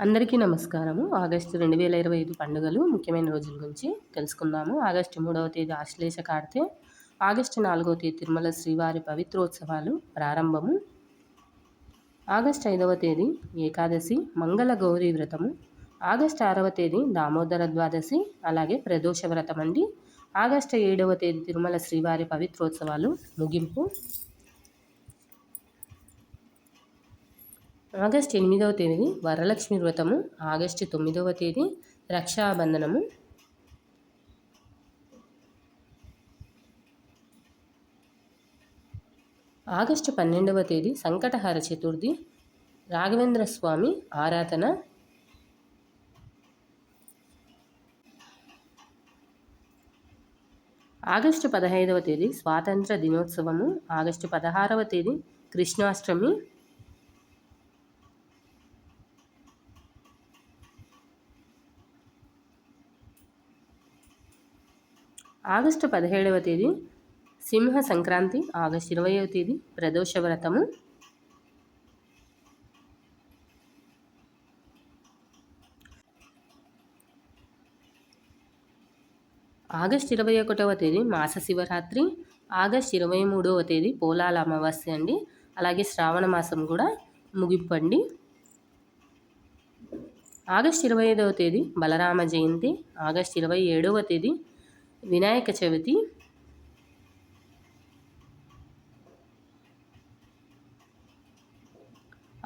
అందరికీ నమస్కారము. ఆగస్టు 2025 పండుగలు ముఖ్యమైన రోజుల గురించి తెలుసుకుందాము. ఆగస్టు 3వ తేదీ ఆశ్లేష కార్తె, ఆగస్టు 4వ తేదీ తిరుమల శ్రీవారి పవిత్రోత్సవాలు ప్రారంభము, ఆగస్టు 5వ తేదీ ఏకాదశి మంగళ గౌరీ వ్రతము, ఆగస్టు 6వ తేదీ దామోదర ద్వాదశి అలాగే ప్రదోష వ్రతం అండి. ఆగస్టు 7వ తేదీ తిరుమల శ్రీవారి పవిత్రోత్సవాలు ముగింపు. ఆగస్టు 8వ తేదీ వరలక్ష్మి వ్రతము, ఆగస్టు 9వ తేదీ రక్షాబంధనము, ఆగస్టు 12వ తేదీ సంకటహర చతుర్థి రాఘవేంద్ర స్వామి ఆరాధన, ఆగస్టు 15వ తేదీ స్వాతంత్ర దినోత్సవము, ఆగస్టు 16వ తేదీ కృష్ణాష్టమి, ఆగస్టు 17వ తేదీ సింహ సంక్రాంతి, ఆగస్టు 20వ తేదీ ప్రదోష వ్రతము, ఆగస్టు 21వ తేదీ మాస శివరాత్రి, ఆగస్టు 23వ తేదీ పోలాల అమావాస్య అండి. అలాగే శ్రావణ మాసం కూడా ముగింపండి. ఆగస్టు 25వ తేదీ బలరామ జయంతి, ఆగస్టు 27వ తేదీ వినాయక చవితి,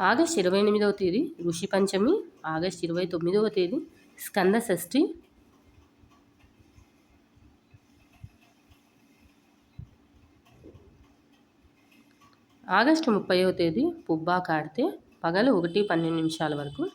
ఆగస్టు 28వ తేదీ ఋషి పంచమి, ఆగస్టు 29వ తేదీ స్కంద షష్ఠి, ఆగస్టు 30వ తేదీ పుబ్బా కార్తె పగలు 1:12 వరకు.